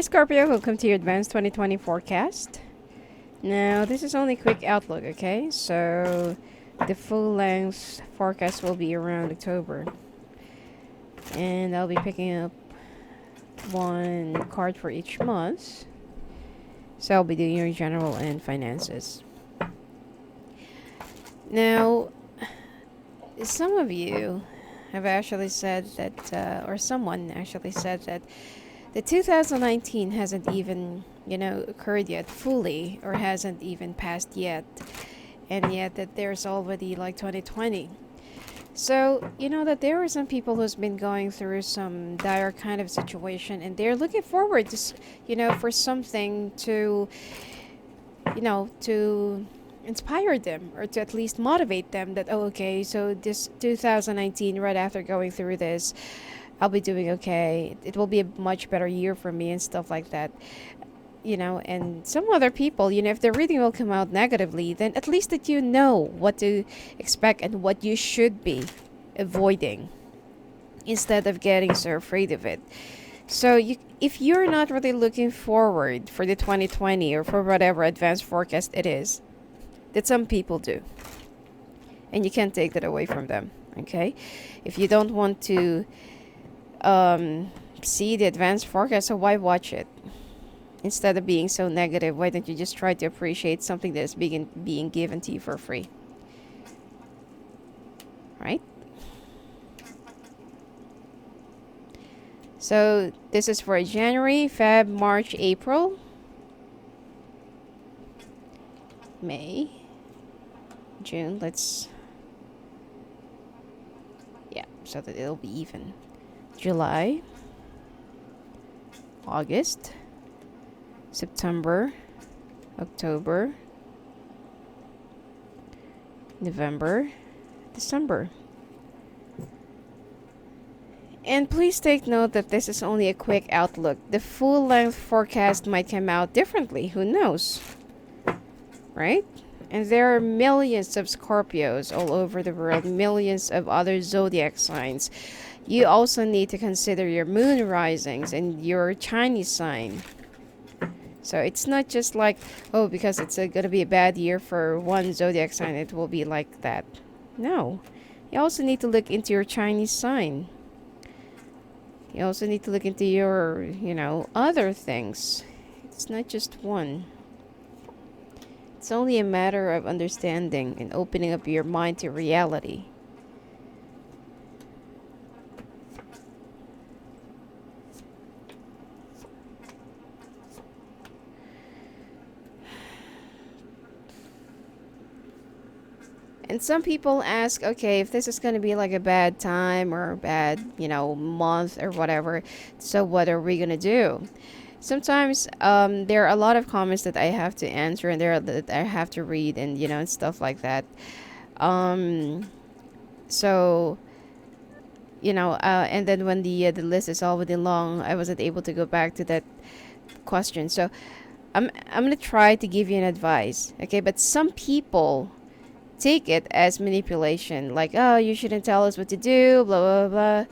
Hi Scorpio, welcome to your advanced 2020 forecast. Now, this is only a quick outlook, okay? So, the full length forecast will be around October. And I'll be picking up one card for each month. So, I'll be doing your general and finances. Now, some of you have actually said that, or someone actually said that the 2019 hasn't even, occurred yet fully, or hasn't even passed yet. And yet that there's already like 2020. So, that there are some people who's been going through some dire kind of situation, and they're looking forward to, for something to inspire them, or to at least motivate them that, oh, okay, so this 2019, right after going through this, I'll be doing okay. It will be a much better year for me and stuff like that. And some other people, if the reading will come out negatively, then at least that you know what to expect and what you should be avoiding instead of getting so afraid of it. So if you're not really looking forward for the 2020 or for whatever advanced forecast it is, that some people do. And you can't take that away from them, okay? If you don't want to see the advanced forecast, so why watch it? Instead of being so negative, why don't you just try to appreciate something that is being given to you for free? Right? So this is for January, Feb, March, April, May, June. So that it'll be even. July, August, September, October, November, December. And please take note that this is only a quick outlook. The full length forecast might come out differently. Who knows? Right? And there are millions of Scorpios all over the world, millions of other zodiac signs. You also need to consider your moon risings and your Chinese sign. So it's not just like, oh, because it's going to be a bad year for one zodiac sign, it will be like that. No. You also need to look into your Chinese sign. You also need to look into your, other things. It's not just one. It's only a matter of understanding and opening up your mind to reality. And some people ask, okay, if this is going to be like a bad time or a bad, month or whatever, so what are we going to do? Sometimes there are a lot of comments that I have to answer and there are that I have to read and, and stuff like that. And then when the list is already long, I wasn't able to go back to that question. So I'm going to try to give you an advice, okay? But some people take it as manipulation, like, oh, you shouldn't tell us what to do, blah blah blah.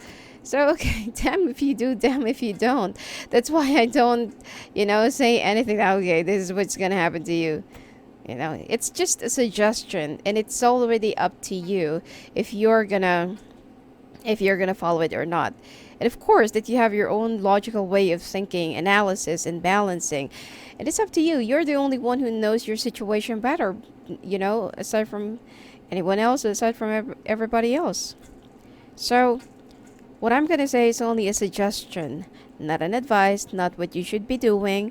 So okay, damn if you do, damn if you don't. That's why I don't say anything that, okay, this is what's gonna happen to you. It's just a suggestion, and it's already up to you if you're gonna follow it or not. And of course that you have your own logical way of thinking, analysis, and balancing, and it's up to you. You're the only one who knows your situation better, aside from anyone else, aside from everybody else. So what I'm gonna say is only a suggestion, not an advice, not what you should be doing.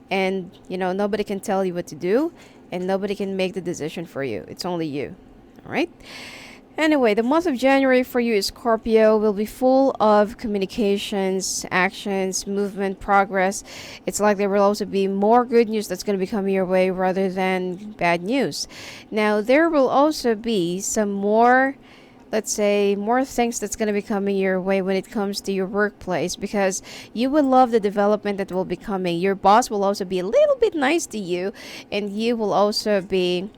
And nobody can tell you what to do, and nobody can make the decision for you. It's only you. All right. Anyway, the month of January for you, Scorpio, will be full of communications, actions, movement, progress. It's like there will also be more good news that's going to be coming your way rather than bad news. Now, there will also be some more, let's say, more things that's going to be coming your way when it comes to your workplace, because you will love the development that will be coming. Your boss will also be a little bit nice to you, and you will also be,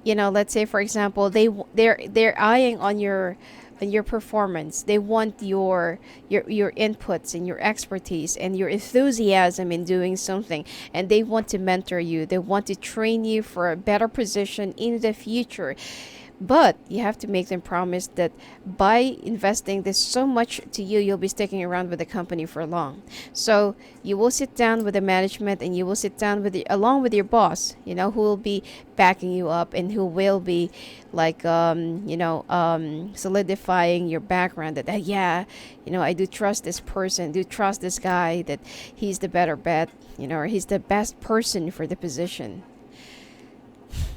let's say, for example, they're eyeing on your your performance. They want your inputs and your expertise and your enthusiasm in doing something, and they want to mentor you. They want to train you for a better position in the future. But you have to make them promise that by investing this so much to you, you'll be sticking around with the company for long. So you will sit down with the management, and you will sit down with along with your boss, who will be backing you up, and who will be like, solidifying your background that, yeah, I do trust this person, do trust this guy, that he's the better bet, or he's the best person for the position.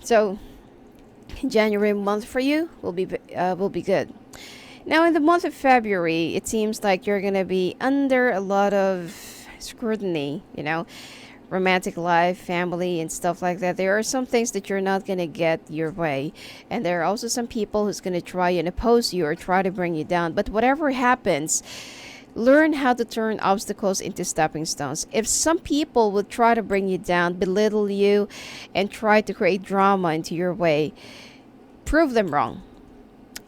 So January month for you will be good. Now in the month of February, it seems like you're gonna be under a lot of scrutiny. Romantic life, family, and stuff like that. There are some things that you're not gonna get your way, and there are also some people who's gonna try and oppose you or try to bring you down. But whatever happens, learn how to turn obstacles into stepping stones. If some people will try to bring you down, belittle you, and try to create drama into your way, prove them wrong.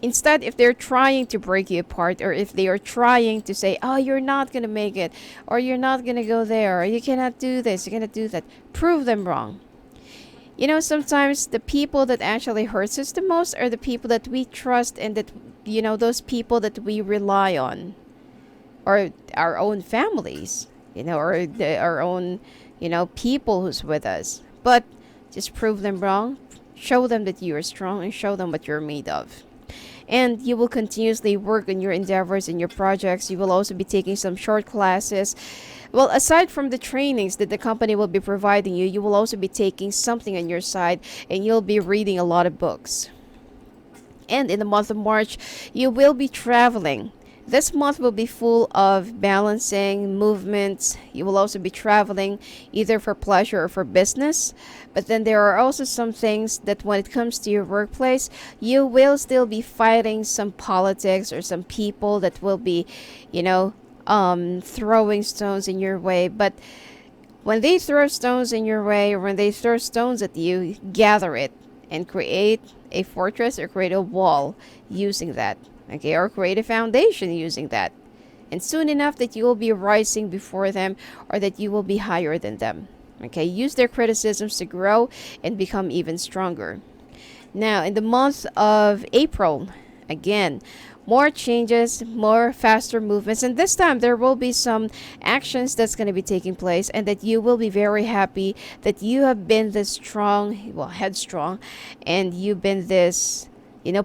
Instead, if they're trying to break you apart, or if they are trying to say, oh, you're not going to make it, or you're not going to go there, or you cannot do this, you cannot do that, prove them wrong. Sometimes the people that actually hurts us the most are the people that we trust, and that, those people that we rely on, or our own families, or our own, people who's with us. But just prove them wrong, show them that you are strong, and show them what you're made of. And you will continuously work on your endeavors and your projects. You will also be taking some short classes. Well, aside from the trainings that the company will be providing you, you will also be taking something on your side, and you'll be reading a lot of books. And in the month of March, you will be traveling. This month will be full of balancing, movements. You will also be traveling either for pleasure or for business. But then there are also some things that when it comes to your workplace, you will still be fighting some politics or some people that will be, throwing stones in your way. But when they throw stones in your way, or when they throw stones at you, gather it and create a fortress or create a wall using that. Okay, or create a foundation using that. And soon enough that you will be rising before them, or that you will be higher than them. Okay, use their criticisms to grow and become even stronger. Now, in the month of April, again, more changes, more faster movements, and this time there will be some actions that's going to be taking place, and that you will be very happy that you have been this strong, well, headstrong, and you've been this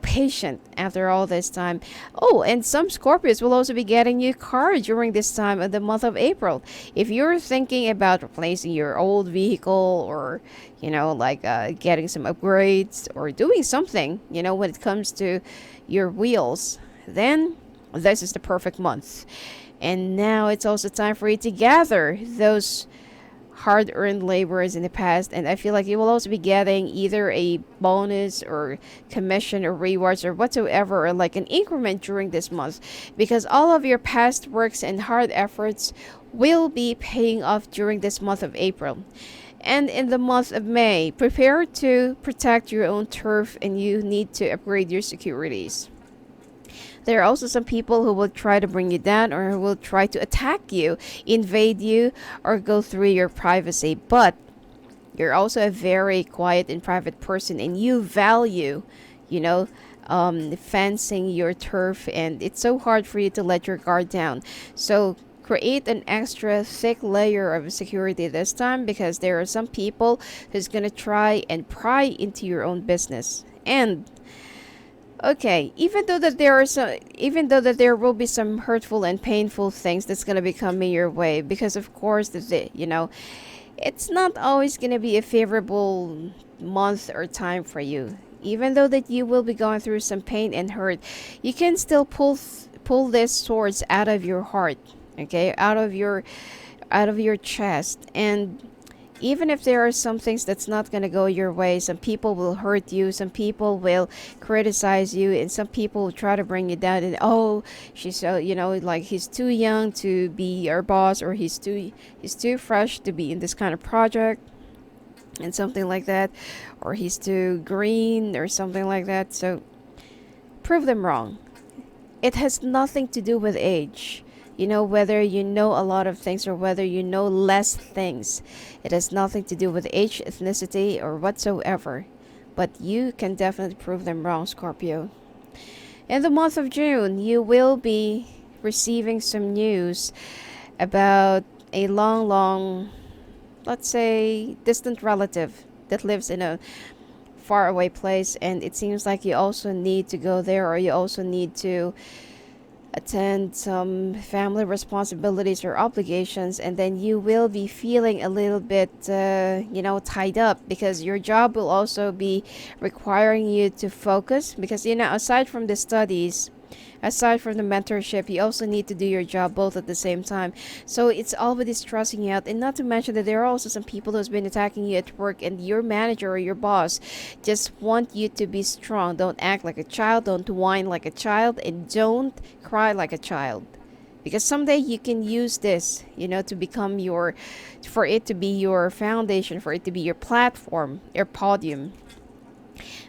patient after all this time. Oh, and some Scorpios will also be getting new cars during this time of the month of April. If you're thinking about replacing your old vehicle, or, getting some upgrades, or doing something, when it comes to your wheels, then this is the perfect month. And now it's also time for you to gather those hard-earned labors in the past, and I feel like you will also be getting either a bonus or commission or rewards or whatsoever, or like an increment during this month, because all of your past works and hard efforts will be paying off during this month of April. And in the month of May, prepare to protect your own turf, and you need to upgrade your securities. There are also some people who will try to bring you down, or who will try to attack you, invade you, or go through your privacy. But you're also a very quiet and private person, and you value, fencing your turf, and it's so hard for you to let your guard down. So create an extra thick layer of security this time, because there are some people who's going to try and pry into your own business. And okay, even though that there will be some hurtful and painful things that's gonna be coming your way, because of course it's not always gonna be a favorable month or time for you. Even though that you will be going through some pain and hurt, you can still pull these swords out of your heart, okay, out of your chest. And even if there are some things that's not going to go your way, some people will hurt you, some people will criticize you, and some people will try to bring you down, and she's so, like, he's too young to be our boss, or he's too fresh to be in this kind of project, and something like that, or he's too green or something like that. So prove them wrong. it has nothing to do with age. You know, whether you know a lot of things or whether you know less things, it has nothing to do with age, ethnicity, or whatsoever. But you can definitely prove them wrong, Scorpio. In the month of June, you will be receiving some news about a long, long, let's say, distant relative that lives in a faraway place, and it seems like you also need to go there, or you also need to attend some family responsibilities or obligations, and then you will be feeling a little bit tied up, because your job will also be requiring you to focus, because aside from the studies, aside from the mentorship, you also need to do your job both at the same time. So it's already stressing you out. And not to mention that there are also some people who's been attacking you at work, and your manager or your boss just want you to be strong. Don't act like a child, don't whine like a child, and don't cry like a child. Because someday you can use this, to become for it to be your foundation, for it to be your platform, your podium.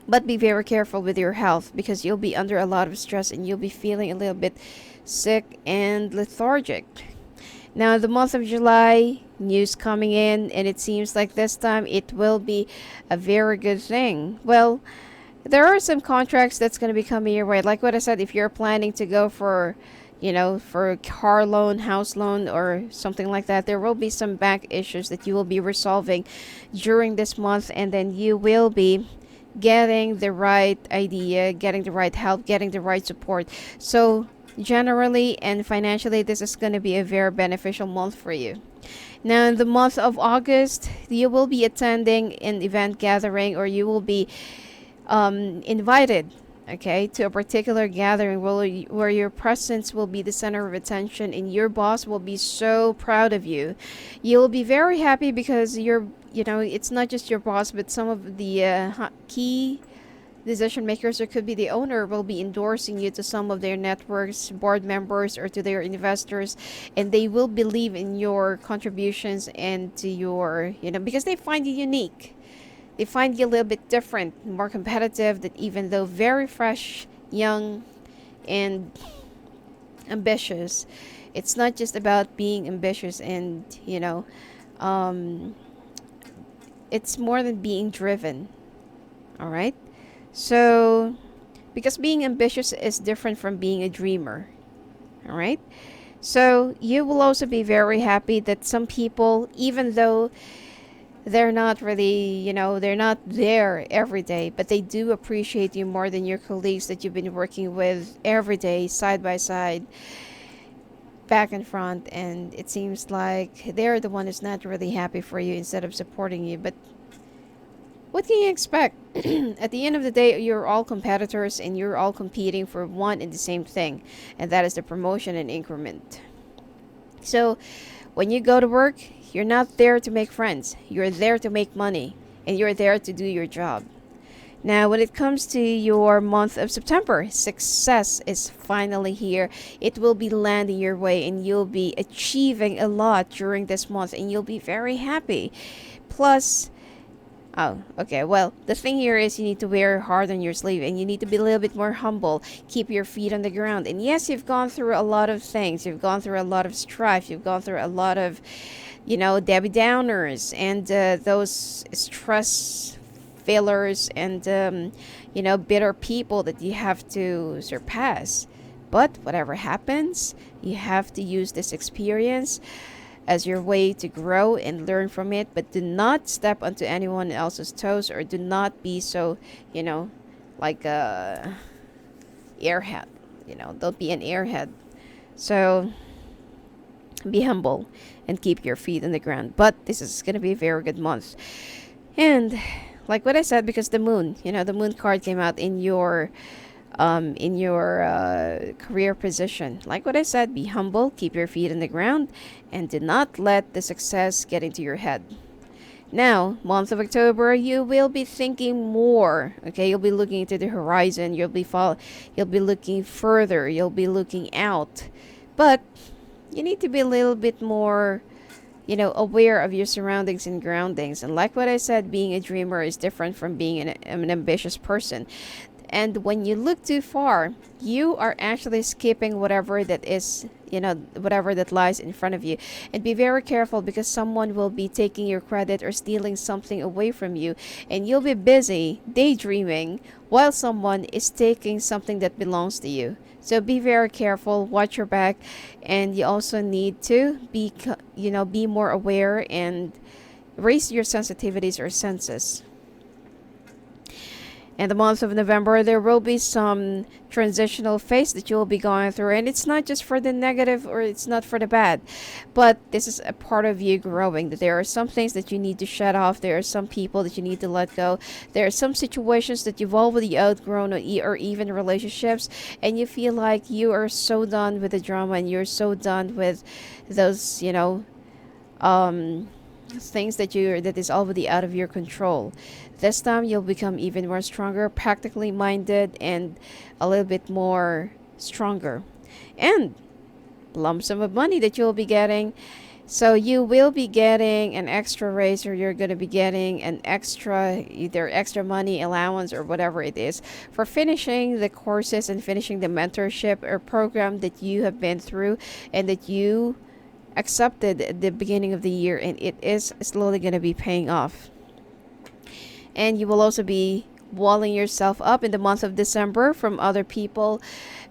But be very careful with your health, because you'll be under a lot of stress and you'll be feeling a little bit sick and lethargic. Now, the month of July, news coming in, and it seems like this time it will be a very good thing. Well, there are some contracts that's going to be coming your way. Like what I said, if you're planning to go for a car loan, house loan, or something like that, there will be some bank issues that you will be resolving during this month, and then you will be getting the right idea, getting the right help, getting the right support. So generally and financially, this is going to be a very beneficial month for you. Now, in the month of August, you will be attending an event gathering, or you will be invited, okay, to a particular gathering where your presence will be the center of attention, and your boss will be so proud of you. You'll be very happy because it's not just your boss, but some of the key decision makers, or could be the owner, will be endorsing you to some of their networks, board members, or to their investors, and they will believe in your contributions and to your, because they find you unique. They find you a little bit different, more competitive, that even though very fresh, young, and ambitious, it's not just about being ambitious and, it's more than being driven. All right? So, because being ambitious is different from being a dreamer. All right? So, you will also be very happy that some people, even though they're not really, they're not there every day, but they do appreciate you more than your colleagues that you've been working with every day, side by side, back and front, and it seems like they're the one who's not really happy for you instead of supporting you. But what can you expect? At the end of the day, you're all competitors, and you're all competing for one and the same thing, and that is the promotion and increment. So when you go to work, you're not there to make friends. You're there to make money, and you're there to do your job. Now, when it comes to your month of September, success is finally here. It will be landing your way, and you'll be achieving a lot during this month, and you'll be very happy. Plus, oh, okay. Well, the thing here is you need to wear hard on your sleeve, and you need to be a little bit more humble. Keep your feet on the ground. And yes, you've gone through a lot of things. You've gone through a lot of strife. You've gone through a lot of, Debbie Downers, and those stress fillers, and, bitter people that you have to surpass. But whatever happens, you have to use this experience as your way to grow and learn from it, but do not step onto anyone else's toes, or do not be so, like a airhead. Don't be an airhead. So be humble and keep your feet on the ground. But this is going to be a very good month. And like what I said, because the moon, the moon card came out in your career position. Like what I said, be humble, keep your feet on the ground, and do not let the success get into your head. Now, month of October, you will be thinking more. Okay, you'll be looking into the horizon. You'll be looking further. You'll be looking out. But you need to be a little bit more, aware of your surroundings and groundings. And like what I said, being a dreamer is different from being an ambitious person. And when you look too far, you are actually skipping whatever that is, whatever that lies in front of you. And be very careful, because someone will be taking your credit or stealing something away from you, and you'll be busy daydreaming while someone is taking something that belongs to you. So be very careful, watch your back, and you also need to be more aware and raise your sensitivities or senses. In the month of November, there will be some transitional phase that you will be going through. And it's not just for the negative, or it's not for the bad, but this is a part of you growing. That there are some things that you need to shut off. There are some people that you need to let go. There are some situations that you've already outgrown, or even relationships. And you feel like you are so done with the drama, and you're so done with those, things that is already out of your control. This time you'll become even more stronger, practically minded, and a little bit more stronger. And lump sum of money that you'll be getting. So you will be getting an extra raise, or you're going to be getting an either extra money allowance or whatever it is, for finishing the courses and finishing the mentorship or program that you have been through and that you accepted at the beginning of the year, and it is slowly going to be paying off. And you will also be walling yourself up in the month of December from other people,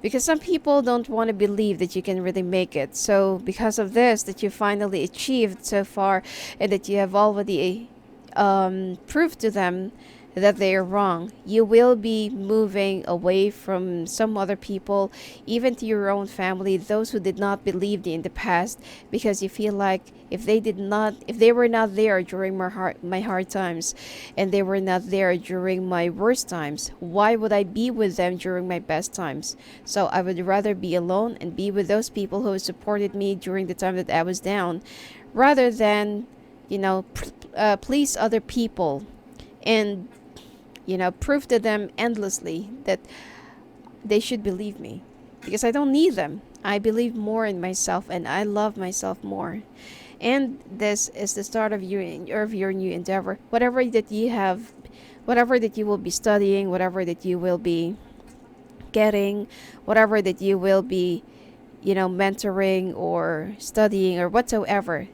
because some people don't want to believe that you can really make it. So because of this, that you finally achieved so far, and that you have already proved to them that they are wrong, you will be moving away from some other people, even to your own family, those who did not believe you in the past, because you feel like if they were not there during my hard times, and they were not there during my worst times, why would I be with them during my best times? So I would rather be alone and be with those people who supported me during the time that I was down, rather than please other people and prove to them endlessly that they should believe me, because I don't need them. I believe more in myself, and I love myself more. And this is the start of your new endeavor. Whatever that you have, whatever that you will be studying, whatever that you will be getting, whatever that you will be, mentoring or studying or whatsoever,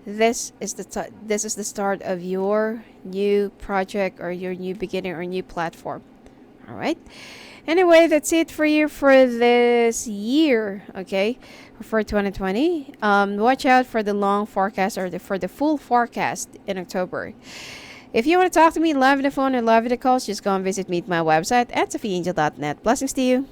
this is the start of your new project, or your new beginning, or new platform. All right. Anyway, that's it for you for this year. Okay, for 2020. Watch out for the long forecast, or for the full forecast in October. If you want to talk to me live on the phone or live in the calls, just go and visit me at my website at sophiaangel.net. Blessings to you.